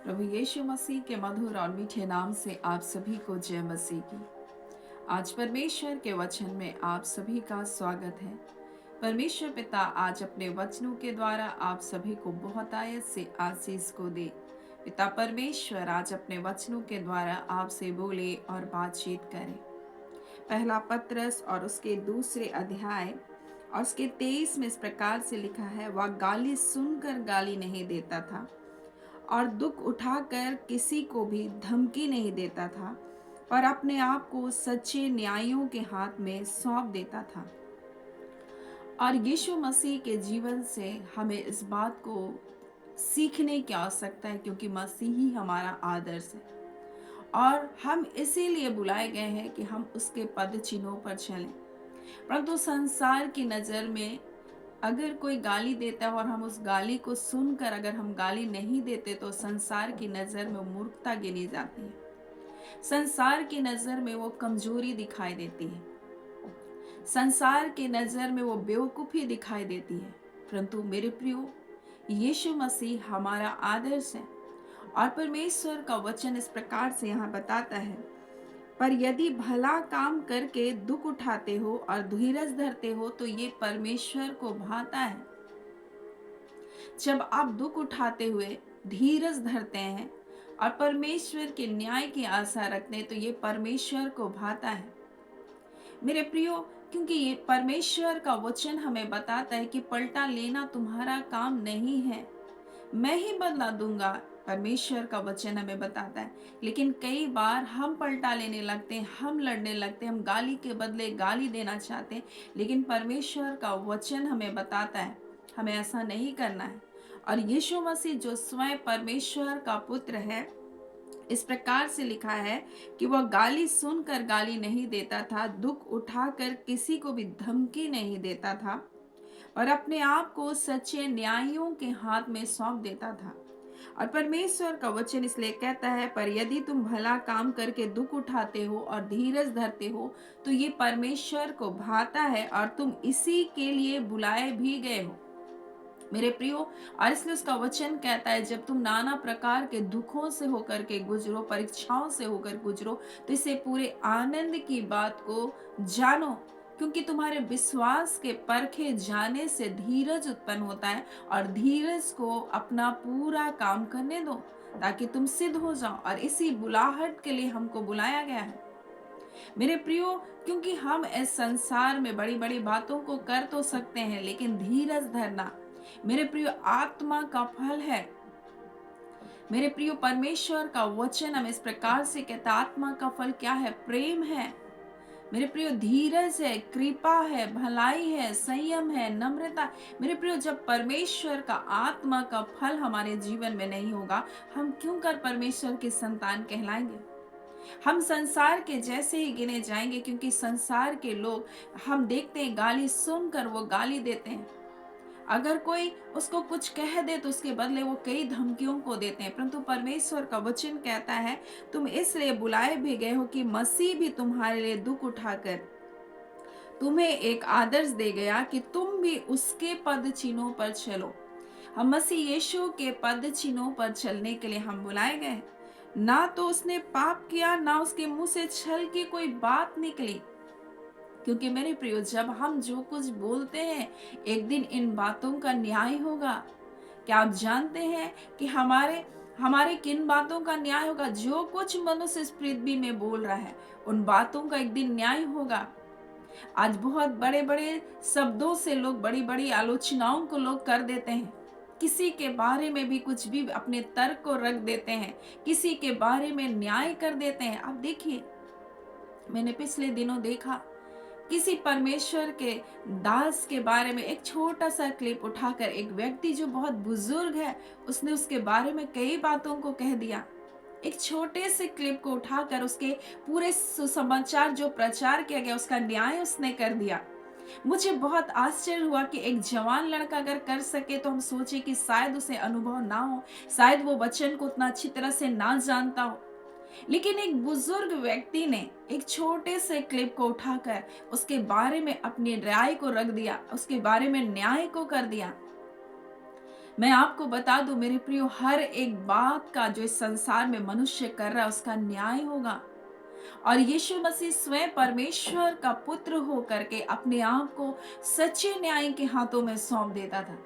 प्रभु यीशु मसीह के मधुर और मीठे नाम से आप सभी को जय मसीह की। आज परमेश्वर के वचन में आप सभी का स्वागत है। परमेश्वर पिता आज अपने वचनों के द्वारा आप सभी को बहुतायत से आशीष को दे। पिता परमेश्वर आज अपने वचनों के द्वारा आपसे बोले और बातचीत करे। पहला पत्रस और उसके दूसरे अध्याय और उसके 23 में इस प्रकार से लिखा है, वह गाली सुनकर गाली नहीं देता था और दुख उठाकर किसी को भी धमकी नहीं देता था, पर अपने आप को सच्चे न्यायियों के हाथ में सौंप देता था। और यीशु मसीह के जीवन से हमें इस बात को सीखने की आवश्यकता है, क्योंकि मसीह ही हमारा आदर्श है और हम इसीलिए बुलाए गए हैं कि हम उसके पद चिन्हों पर चलें। परंतु संसार की नज़र में अगर कोई गाली देता है और हम उस गाली को सुनकर अगर हम गाली नहीं देते, तो संसार की नज़र में मूर्खता गिनी जाती है। संसार की नज़र में वो कमजोरी दिखाई देती है। संसार की नज़र में वो बेवकूफ़ी दिखाई देती है। परंतु मेरे प्रियो, यीशु मसीह हमारा आदर्श है और परमेश्वर का वचन इस प्रकार से यहाँ बताता है, पर यदि भला काम करके दुख उठाते हो और धीरज धरते हो तो ये परमेश्वर को भाता है। जब आप दुख उठाते हुए धीरज धरते हैं और परमेश्वर के न्याय की आशा रखते हैं, तो ये परमेश्वर को भाता है। मेरे प्रियो, क्योंकि ये परमेश्वर का वचन हमें बताता है कि पलटा लेना तुम्हारा काम नहीं है, मैं ही बदला दूंगा। परमेश्वर का वचन हमें बताता है, लेकिन कई बार हम पलटा लेने लगते हैं, हम लड़ने लगते हैं, हम गाली के बदले गाली देना चाहते हैं। लेकिन परमेश्वर का वचन हमें बताता है हमें ऐसा नहीं करना है। और यीशु मसीह जो स्वयं परमेश्वर का पुत्र है, इस प्रकार से लिखा है कि वह गाली सुनकर गाली नहीं देता था, दुख उठाकर किसी को भी धमकी नहीं देता था, और अपने आप को सच्चे न्यायियों के हाथ में सौंप देता था। और परमेश्वर का वचन इसलिए कहता है, पर यदि तुम भला काम करके दुख उठाते हो और धीरज धरते हो तो ये परमेश्वर को भाता है और तुम इसी के लिए बुलाए भी गए हो। मेरे प्रियो, और इसलिए उसका वचन कहता है, जब तुम नाना प्रकार के दुखों से होकर के गुजरो, परीक्षाओं से होकर गुजरो, तो इसे पूरे आनंद की बात को जानो, क्योंकि तुम्हारे विश्वास के परखे जाने से धीरज उत्पन्न होता है, और धीरज को अपना पूरा काम करने दो ताकि तुम सिद्ध हो जाओ। और इसी बुलाहट के लिए हमको बुलाया गया है। मेरे प्रियो, क्योंकि हम इस संसार में बड़ी बड़ी बातों को कर तो सकते हैं, लेकिन धीरज धरना मेरे प्रियो आत्मा का फल है। मेरे प्रियो, परमेश्वर का वचन हमें इस प्रकार से कहता, आत्मा का फल क्या है? प्रेम है। मेरे प्रियो, धीरज है, कृपा है, भलाई है, संयम है, नम्रता। मेरे प्रियो, जब परमेश्वर का आत्मा का फल हमारे जीवन में नहीं होगा, हम क्यों कर परमेश्वर की संतान कहलाएंगे? हम संसार के जैसे ही गिने जाएंगे, क्योंकि संसार के लोग हम देखते हैं गाली सुनकर वो गाली देते हैं। अगर कोई उसको कुछ कह दे तो उसके बदले वो कई धमकियों को देते हैं। परंतु परमेश्वर का वचन कहता है, तुम इसलिए बुलाए भी गए हो कि मसीह भी तुम्हारे लिए दुख उठाकर तुम्हें एक आदर्श दे गया कि तुम भी उसके पद चिन्हों पर चलो। हम मसीह यीशु के पद चिन्हों पर चलने के लिए हम बुलाए गए। ना तो उसने पाप किया, ना उसके मुंह से छल की कोई बात निकली। क्योंकि मेरे प्रियो, जब हम जो कुछ बोलते हैं, एक दिन इन बातों का न्याय होगा। क्या आप जानते हैं कि हमारे हमारे किन बातों का न्याय होगा? जो कुछ मनुष्य इस पृथ्वी में बोल रहा है, उन बातों का एक दिन न्याय होगा। आज बहुत बड़े बड़े शब्दों से लोग बड़ी बड़ी आलोचनाओं को लोग कर देते हैं। किसी के बारे में भी कुछ भी अपने तर्क को रख देते हैं, किसी के बारे में न्याय कर देते हैं। अब देखिए, मैंने पिछले दिनों देखा किसी परमेश्वर के दास के बारे में एक छोटा सा क्लिप उठाकर एक व्यक्ति जो बहुत बुजुर्ग है, उसने उसके बारे में कई बातों को कह दिया। एक छोटे से क्लिप को उठाकर उसके पूरे सुसमाचार जो प्रचार किया गया, उसका न्याय उसने कर दिया। मुझे बहुत आश्चर्य हुआ कि एक जवान लड़का अगर कर सके, तो हम सोचे कि शायद उसे अनुभव ना हो, शायद वो वचन को उतना अच्छी तरह से ना जानता हो। लेकिन एक बुजुर्ग व्यक्ति ने एक छोटे से क्लिप को उठाकर उसके बारे में अपनी राय को रख दिया, उसके बारे में न्याय को कर दिया। मैं आपको बता दूं मेरे प्रियो, हर एक बात का जो इस संसार में मनुष्य कर रहा है उसका न्याय होगा। और यीशु मसीह स्वयं परमेश्वर का पुत्र हो करके अपने आप को सच्चे न्याय के हाथों में सौंप देता था।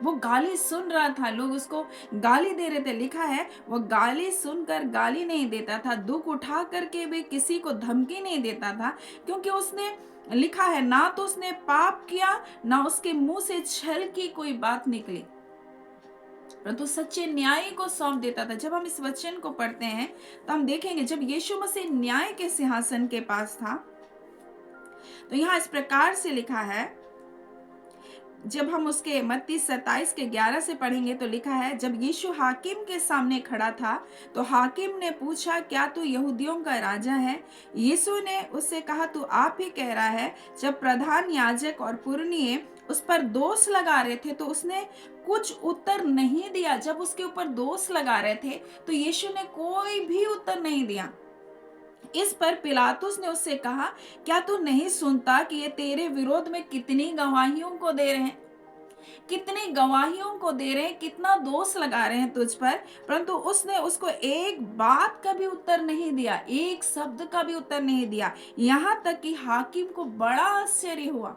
वो गाली सुन रहा था, लोग उसको गाली दे रहे थे। लिखा है वो गाली सुनकर गाली नहीं देता था, दुख उठा करके भी किसी को धमकी नहीं देता था, क्योंकि उसने, लिखा है, ना तो उसने पाप किया, ना उसके मुंह से छल की कोई बात निकली, परंतु सच्चे न्याय को सौंप देता था। जब हम इस वचन को पढ़ते हैं तो हम देखेंगे जब यीशु मसीह न्याय के सिंहासन के पास था, तो यहाँ इस प्रकार से लिखा है, जब हम उसके मत्ती 27 के 11 से पढ़ेंगे तो लिखा है, जब यीशु हाकिम के सामने खड़ा था तो हाकिम ने पूछा, क्या तू यहूदियों का राजा है? यीशु ने उससे कहा, तू आप ही कह रहा है। जब प्रधान याजक और पुरनिये उस पर दोष लगा रहे थे तो उसने कुछ उत्तर नहीं दिया। जब उसके ऊपर दोष लगा रहे थे तो यीशु ने कोई भी उत्तर नहीं दिया। इस पर पिलातुस ने उससे कहा, क्या तू नहीं सुनता कि ये तेरे विरोध में कितनी गवाहियों को दे रहे हैं, कितनी गवाहियों को दे रहे हैं, कितना दोष लगा रहे हैं तुझ पर? परंतु उसने उसको एक बात का भी उत्तर नहीं दिया, एक शब्द का भी उत्तर नहीं दिया। यहाँ तक कि हाकिम को बड़ा आश्चर्य हुआ,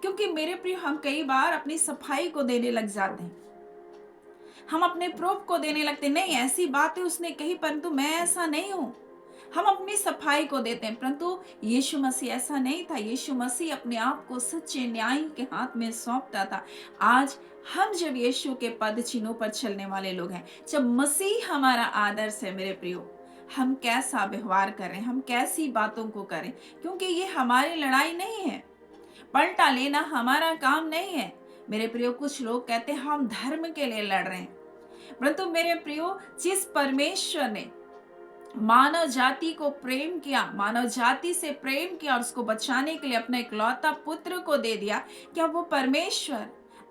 क्योंकि मेरे प्रिय, हम कई बार अपनी सफाई को देने लग जाते हैं, हम अपने प्रूफ को देने लगते, नहीं ऐसी बातें उसने कही परंतु मैं ऐसा नहीं हूं। हम अपनी सफाई को देते हैं, परंतु यीशु मसीह ऐसा नहीं था। यीशु मसीह अपने आप को सच्चे न्याय के हाथ में सौंपता था। आज हम जब यीशु के पद चिन्हों पर चलने वाले लोग हैं, जब मसीह हमारा आदर्श है मेरे प्रियो, हम कैसा व्यवहार करें, हम कैसी बातों को करें, क्योंकि ये हमारी लड़ाई नहीं है। पलटा लेना हमारा काम नहीं है मेरे प्रियो। कुछ लोग कहते हैं हम धर्म के लिए लड़ रहे हैं, परंतु मेरे प्रियो, जिस परमेश्वर ने मानव जाति को प्रेम किया, मानव जाति से प्रेम किया और उसको बचाने के लिए अपना इकलौता पुत्र को दे दिया, क्या वो परमेश्वर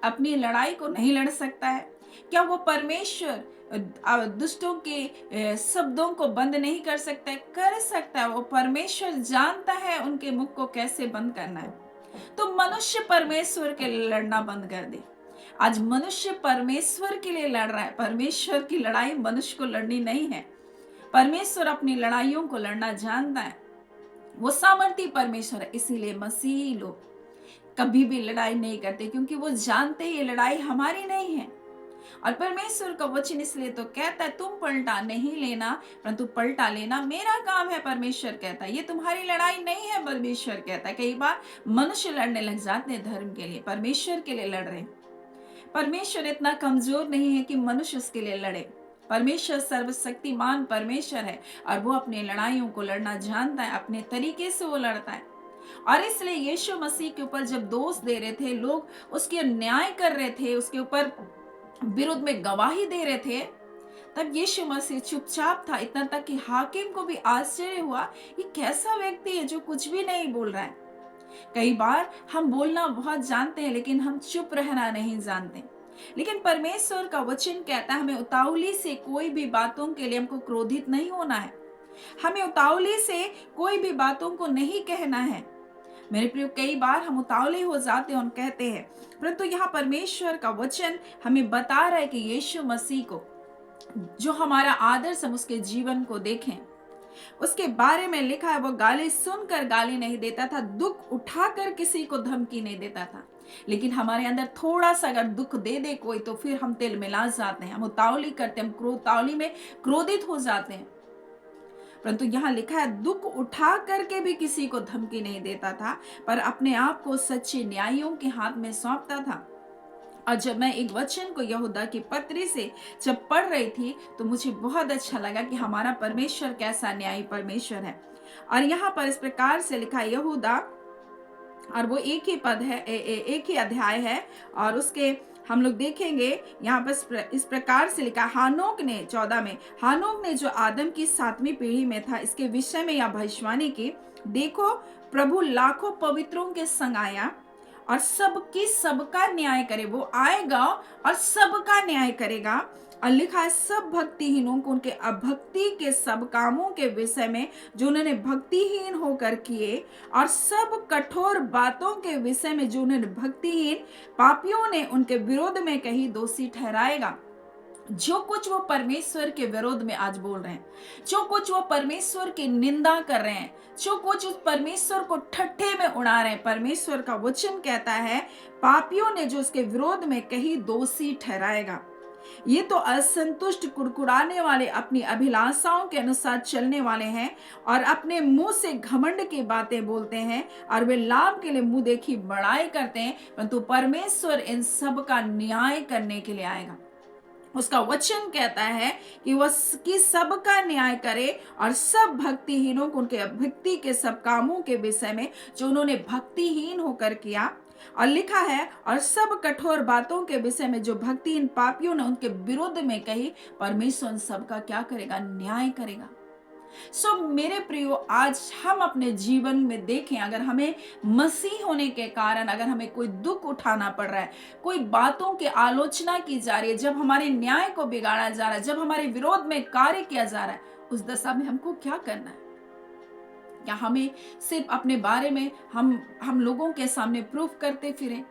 अपनी लड़ाई को नहीं लड़ सकता है? क्या वो परमेश्वर दुष्टों के शब्दों को बंद नहीं कर सकता है? कर सकता है। वो परमेश्वर जानता है उनके मुख को कैसे बंद करना है। तो मनुष्य परमेश्वर के लिए लड़ना बंद कर दे। आज मनुष्य परमेश्वर के लिए लड़ रहा है। परमेश्वर की लड़ाई मनुष्य को लड़नी नहीं है। परमेश्वर अपनी लड़ाइयों को लड़ना जानता है, वो सामर्थी परमेश्वर है। इसीलिए मसीही लोग कभी भी लड़ाई नहीं करते, क्योंकि वो जानते हैं ये लड़ाई हमारी नहीं है। और परमेश्वर का वचन इसलिए तो कहता है, तुम पलटा नहीं लेना परंतु पलटा लेना मेरा काम है। परमेश्वर कहता है ये तुम्हारी लड़ाई नहीं है। परमेश्वर कहता है, कई बार मनुष्य लड़ने लग जाते हैं धर्म के लिए, परमेश्वर के लिए लड़ रहे हैं। परमेश्वर इतना कमजोर नहीं है कि मनुष्य उसके लिए लड़े। परमेश्वर सर्वशक्तिमान परमेश्वर है और वो अपनी लड़ाइयों को लड़ना जानता है, अपने तरीके से वो लड़ता है। और इसलिए यीशु मसीह के ऊपर जब दोष दे रहे थे लोग, उसके न्याय कर रहे थे, उसके ऊपर विरुद्ध में गवाही दे रहे थे, तब यीशु मसीह चुपचाप था। इतना तक कि हाकिम को भी आश्चर्य हुआ, ये कैसा व्यक्ति है जो कुछ भी नहीं बोल रहा है। कई बार हम बोलना बहुत जानते हैं लेकिन हम चुप रहना नहीं जानते। लेकिन परमेश्वर का वचन कहता है हमें उतावली से कोई भी बातों के लिए हमको क्रोधित नहीं होना है, हमें उतावली से कोई भी बातों को नहीं कहना है। मेरे प्रिय, कई बार हम उतावले हो जाते हैं और कहते हैं, परंतु यहाँ परमेश्वर का वचन हमें बता रहा है कि यीशु मसीह को जो हमारा आदर्श, हम उसके जीवन को देखें। उसके बारे में लिखा है वो गाली सुनकर गाली नहीं देता था, दुख उठाकर किसी को धमकी नहीं देता था। लेकिन हमारे अंदर थोड़ा सा अगर दुख दे दे कोई तो फिर हम तिल मिला जाते हैं, हम उतावली करते हैं, हम उतावली में क्रोधित हो जाते हैं। परंतु यहाँ लिखा है दुख उठा करके भी किसी को धमकी नहीं देता था, पर अपने आप को सच्चे न्यायियों के हाथ में सौंपता था। और जब मैं एक वचन को यहूदा की पत्री से जब पढ़ रही थी तो मुझे बहुत अच्छा लगा कि हमारा परमेश्वर कैसा न्यायी परमेश्वर है। और यहाँ पर इस प्रकार से लिखा है यहूदा, और वो एक ही पद है, एक ही अध्याय है, और उसके हम लोग देखेंगे यहाँ पर इस प्रकार से लिखा, हानोक ने 14 में, हानोक ने जो आदम की 7वीं पीढ़ी में था इसके विषय में यह भविष्यवाणी की, देखो प्रभु लाखों पवित्रों के संग आया और सबका न्याय करे। वो आएगा और सबका न्याय करेगा और लिखा है सब भक्तिहीनों को उनके अभक्ति के सब कामों के विषय में जो उन्होंने भक्तिहीन होकर किए, और सब कठोर बातों के विषय में जो उन्होंने भक्तिहीन पापियों ने उनके विरोध में कही, दोषी ठहराएगा। जो कुछ वो परमेश्वर के विरोध में आज बोल रहे हैं, जो कुछ वो परमेश्वर की निंदा कर रहे हैं, जो कुछ उस परमेश्वर को ठट्ठे में उड़ा रहे हैं, परमेश्वर का वचन कहता है पापियों ने जो उसके विरोध में कही, दोषी ठहराएगा। ये तो असंतुष्ट, कुड़कुड़ाने वाले, अपनी अभिलाषाओं के अनुसार चलने वाले हैं और अपने मुंह से घमंड की बातें बोलते हैं और वे लाभ के लिए मुंह देखी बड़ाई करते हैं, परंतु परमेश्वर इन सब का न्याय करने के लिए आएगा। उसका वचन कहता है कि वह कि सबका न्याय करे और सब भक्तिहीनों को उनके भक्ति के सब कामों के विषय में जो उन्होंने भक्तिहीन होकर किया। और लिखा है और सब कठोर बातों के विषय में जो भक्तिहीन पापियों ने उनके विरुद्ध में कही, परमेश्वर उन सबका क्या करेगा? न्याय करेगा। मेरे प्रियो, आज हम अपने जीवन में देखें, अगर हमें मसीह होने के कारण अगर हमें कोई दुख उठाना पड़ रहा है, कोई बातों की आलोचना की जा रही है, जब हमारे न्याय को बिगाड़ा जा रहा है, जब हमारे विरोध में कार्य किया जा रहा है, उस दशा में हमको क्या करना है? क्या हमें सिर्फ अपने बारे में हम लोगों के सामने प्रूफ करते फिरें?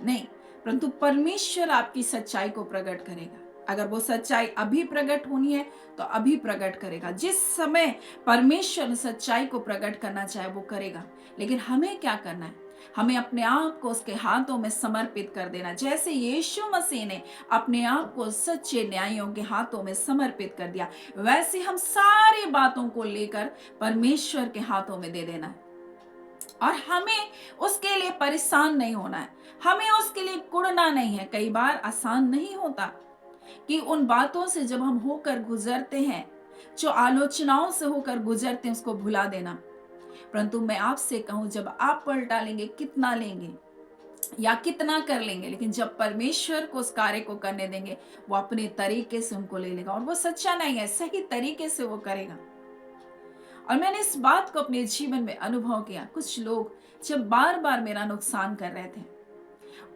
नहीं, परंतु परमेश्वर आपकी सच्चाई को प्रकट करेगा। अगर वो सच्चाई अभी प्रकट होनी है तो अभी प्रकट करेगा। जिस समय परमेश्वर सच्चाई को प्रकट करना चाहे वो करेगा। लेकिन हमें क्या करना है? हमें अपने आप को उसके हाथों में समर्पित कर देना। जैसे यीशु मसीह ने अपने आप को सच्चे न्यायियों के हाथों में समर्पित कर दिया, वैसे हम सारी बातों को लेकर परमेश्वर के हाथों में दे देना है। और हमें उसके लिए परेशान नहीं होना है, हमें उसके लिए कुड़ना नहीं है। कई बार आसान नहीं होता कि उन बातों से जब हम होकर गुजरते हैं, जो आलोचनाओं से होकर गुजरते हैं, उसको भुला देना। परंतु मैं आपसे कहूं, जब आप पलटा लेंगे, कितना लेंगे या कितना कर लेंगे, लेकिन जब परमेश्वर को उस कार्य को करने देंगे, वो अपने तरीके से उनको ले लेगा। और वो सच्चा नहीं है, सही तरीके से वो करेगा। और मैंने इस बात को अपने जीवन में अनुभव किया। कुछ लोग जब बार बार मेरा नुकसान कर रहे थे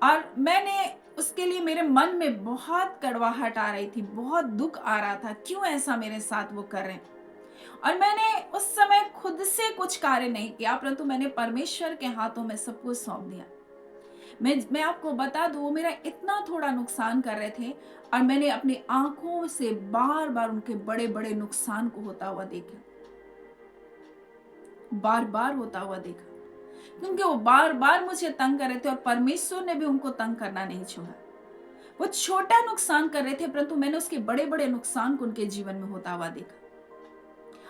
और मैंने उसके लिए, मेरे मन में बहुत कड़वाहट आ रही थी, बहुत दुख आ रहा था, क्यों ऐसा मेरे साथ वो कर रहे हैं। और मैंने उस समय खुद से कुछ कार्य नहीं किया, परंतु मैंने परमेश्वर के हाथों में सब कुछ सौंप दिया। मैं आपको बता दूं, वो मेरा इतना थोड़ा नुकसान कर रहे थे और मैंने अपनी आंखों से बार बार उनके बड़े बड़े नुकसान को होता हुआ देखा, बार बार होता हुआ देखा, क्योंकि वो बार बार मुझे तंग कर रहे थे और परमेश्वर ने भी उनको तंग करना नहीं छोड़ा। वो छोटा नुकसान कर रहे थे, परंतु मैंने उसके बड़े बड़े नुकसान को उनके जीवन में होता हुआ देखा।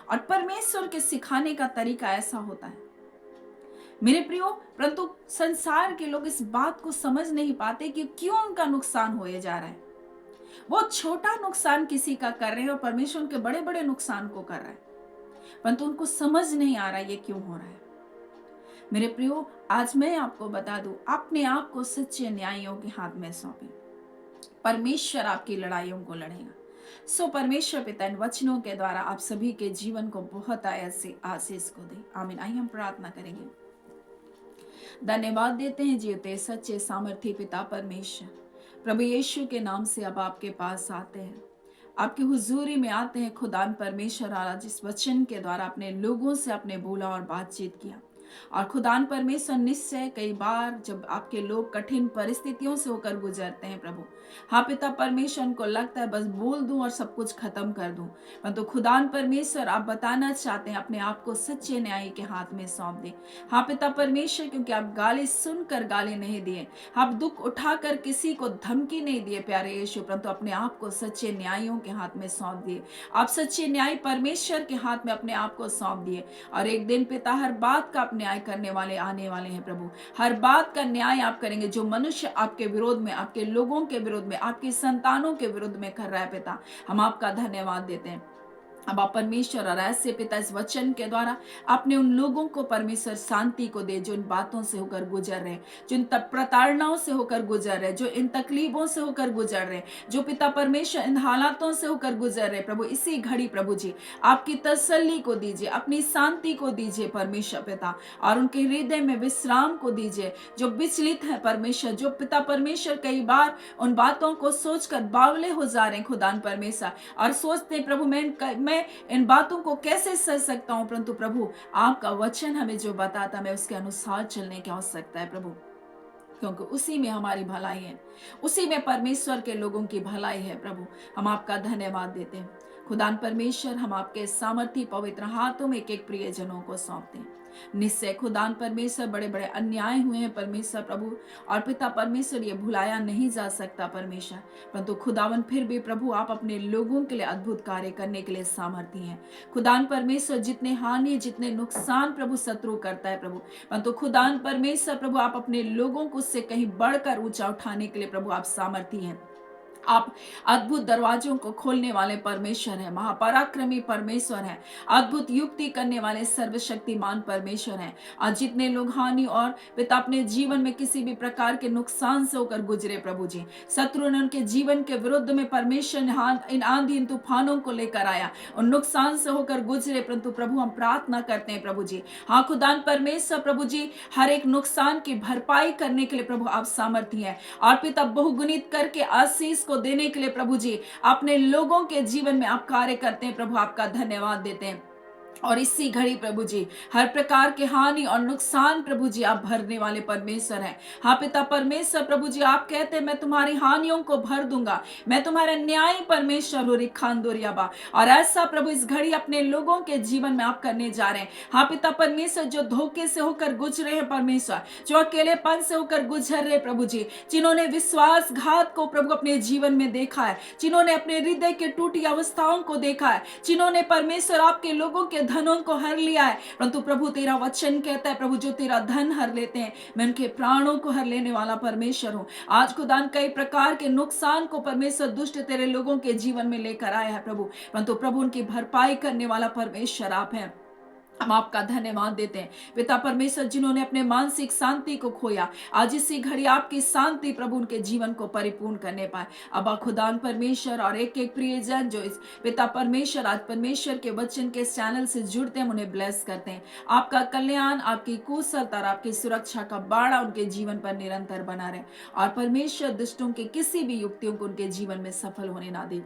और परमेश्वर के सिखाने का तरीका ऐसा होता है मेरे प्रियो। परंतु संसार के लोग इस बात को समझ नहीं पाते कि क्यों उनका नुकसान होए जा रहा है। वो छोटा नुकसान किसी का कर रहे हैं और परमेश्वर उनके बड़े बड़े नुकसान को कर रहा है, परंतु उनको समझ नहीं आ रहा ये क्यों हो रहा है। मेरे प्रियो, आज मैं आपको बता दूं, अपने आप को सच्चे न्यायियों के हाथ में सौंपें। परमेश्वर आपकी लड़ाइयों को लड़ेगा। परमेश्वर पिता इन वचनों के द्वारा आप सभी के जीवन को बहुत ऐसे आशीष को दे। आमीन। आइए हम प्रार्थना करेंगे। धन्यवाद देते हैं जीवते सच्चे सामर्थी पिता परमेश्वर, प्रभु यीशु के नाम से अब आपके पास आते हैं, आपकी हुजूरी में आते हैं। खुदान परमेश्वर, आज इस वचन के द्वारा अपने लोगों से आपने बोला और बातचीत किया। और खुदान परमेश्वर, निश्चय कई बार जब आपके लोग कठिन परिस्थितियों से होकर गुजरते हैं प्रभु, हाँ पिता परमेश्वर, उनको लगता है बस बोल दूं और सब कुछ खत्म कर दूं, परंतु खुदान परमेश्वर आप बताना चाहते हैं अपने आप को सच्चे न्यायी के हाथ में सौंप दें। हाँ पिता परमेश्वर, क्योंकि आप गाली सुनकर गाली नहीं दिए, आप दुख उठाकर किसी को धमकी नहीं दिए प्यारे यीशु, परंतु अपने आप को सच्चे न्यायियों के हाथ में सौंप दिए। आप सच्चे न्यायी परमेश्वर के हाथ में अपने आप को सौंप दिए। और एक दिन पिता हर बात का आप न्याय करने वाले आने वाले हैं प्रभु। हर बात का न्याय आप करेंगे। जो मनुष्य आपके विरोध में, आपके लोगों के विरोध में, आपकी संतानों के विरोध में कर रहा है पिता, हम आपका धन्यवाद देते हैं। अब आप परमेश्वर और ऐसे पिता इस वचन के द्वारा अपने उन लोगों को परमेश्वर शांति को दे जो इन बातों से होकर गुजर रहे हैं, जो इन प्रताड़नाओं से होकर गुजर रहे हैं, जो इन तकलीफों से होकर गुजर रहे हैं, जो पिता परमेश्वर इन हालातों से होकर गुजर रहे हैं। प्रभु इसी घड़ी प्रभु जी आपकी तसल्ली को दीजिए, अपनी शांति को दीजिए परमेश्वर पिता, और उनके हृदय में विश्राम को दीजिए। जो विचलित है परमेश्वर, जो पिता परमेश्वर कई बार उन बातों को सोचकर बावले हो जा रहे हैं खुदान परमेश्वर, और सोचते हैं प्रभु मैं इन बातों को कैसे सह सकता हूं, परंतु प्रभु आपका वचन हमें जो बताता मैं उसके अनुसार चलने की आवश्यकता है प्रभु, क्योंकि उसी में हमारी भलाई है, उसी में परमेश्वर के लोगों की भलाई है। प्रभु हम आपका धन्यवाद देते हैं खुदान परमेश्वर। हम आपके सामर्थी पवित्र हाथों में एक एक प्रियजनों को सौंपते हैं। निश्चय खुदान परमेश्वर बड़े बड़े अन्याय हुए हैं परमेश्वर प्रभु, और पिता परमेश्वर ये भुलाया नहीं जा सकता परमेश्वर, परंतु खुदावन फिर भी प्रभु आप अपने लोगों के लिए अद्भुत कार्य करने के लिए सामर्थी हैं। खुदान परमेश्वर जितने हानि जितने नुकसान प्रभु शत्रु करता है प्रभु, परंतु खुदान परमेश्वर प्रभु आप अपने लोगों को उससे कहीं बढ़कर ऊंचा उठाने के लिए प्रभु आप सामर्थी हैं। आप अद्भुत दरवाजों को खोलने वाले परमेश्वर हैं, महापराक्रमी परमेश्वर हैं, अद्भुत युक्ति करने वाले सर्वशक्तिमान परमेश्वर हैं। आज जितने लोग हानि और पिता अपने जीवन में किसी भी प्रकार के नुकसान से होकर गुजरे प्रभु जी, शत्रु ने उनके जीवन के विरुद्ध में परमेश्वर ने इन आंधी इन तूफानों को लेकर आया, उन नुकसान से होकर गुजरे, परंतु प्रभु हम प्रार्थना करते हैं प्रभु जी, हाँ खुदान परमेश्वर प्रभु जी हर एक नुकसान की भरपाई करने के लिए प्रभु आप सामर्थ्य हैं, और पिता बहुगुणित करके आशीष को देने के लिए प्रभु जी अपने लोगों के जीवन में आप कार्य करते हैं। प्रभु आपका धन्यवाद देते हैं, और इसी घड़ी प्रभु जी हर प्रकार के हानि और नुकसान प्रभु जी आप भरने वाले परमेश्वर हैं। हाँ पिता परमेश्वर प्रभु जी आप कहते हैं मैं तुम्हारी हानियों को भर दूंगा, मैं तुम्हारा न्याय परमेश्वर हो रिखानदोरियाबा, और ऐसा प्रभु इस घड़ी अपने लोगों के जीवन में आप करने जा रहे हैं। हाँ पिता परमेश्वर जो धोखे से होकर गुजरे हैं परमेश्वर, जो अकेलेपन से होकर गुजर रहे प्रभु जी, जिन्होंने विश्वासघात को प्रभु अपने जीवन में देखा है, जिन्होंने अपने हृदय के टूटी अवस्थाओं को देखा है, जिन्होंने परमेश्वर आपके लोगों के धनों को हर लिया है, परंतु प्रभु तेरा वचन कहता है प्रभु जो तेरा धन हर लेते हैं मैं उनके प्राणों को हर लेने वाला परमेश्वर हूं। आज खुदान कई प्रकार के नुकसान को परमेश्वर दुष्ट तेरे लोगों के जीवन में लेकर आया है प्रभु, परंतु प्रभु उनकी भरपाई करने वाला परमेश्वर आप हैं। हम आपका धन्यवाद देते हैं पिता परमेश्वर, जिन्होंने अपने मानसिक शांति को खोया, आज इसी घड़ी आपकी शांति प्रभु उनके जीवन को परिपूर्ण करने पाए। अब खुदान परमेश्वर और एक एक प्रियजन जो इस पिता परमेश्वर आज परमेश्वर के वचन के चैनल से जुड़ते हैं उन्हें ब्लेस करते हैं। आपका कल्याण, आपकी कुशलता और आपकी सुरक्षा का बाड़ा उनके जीवन पर निरंतर बना रहे, और परमेश्वर दुष्टों के किसी भी युक्तियों को उनके जीवन में सफल होने ना दे।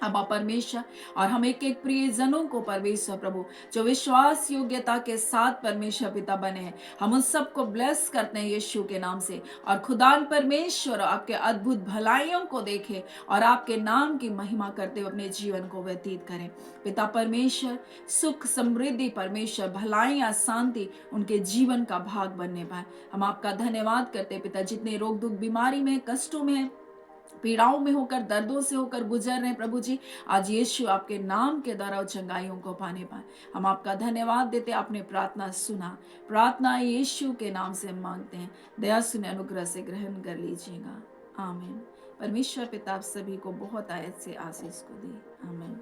अब परमेश्वर और हम एक एक प्रियजनों को परमेश्वर प्रभु जो विश्वास योग्यता के साथ परमेश्वर पिता बने हैं, हम उन सबको ब्लेस करते हैं यीशु के नाम से। और खुदान परमेश्वर आपके अद्भुत भलाइयों को देखें और आपके नाम की महिमा करते हुए अपने जीवन को व्यतीत करें। पिता परमेश्वर सुख समृद्धि परमेश्वर भलाइयाँ शांति उनके जीवन का भाग बनने पाए। हम आपका धन्यवाद करते पिता, जितने रोग दुख बीमारी में कष्टों में पीड़ाओं में होकर दर्दों से होकर गुजर रहे हैं प्रभु जी, आज यीशु आपके नाम के द्वारा चंगाइयों को पाने पाए। हम आपका धन्यवाद देते, आपने प्रार्थना सुना, प्रार्थना यीशु के नाम से मांगते हैं, दया सुने अनुग्रह से ग्रहण कर लीजिएगा, आमीन। परमेश्वर पिता आप सभी को बहुत आयत से आशीष को दे, आमीन।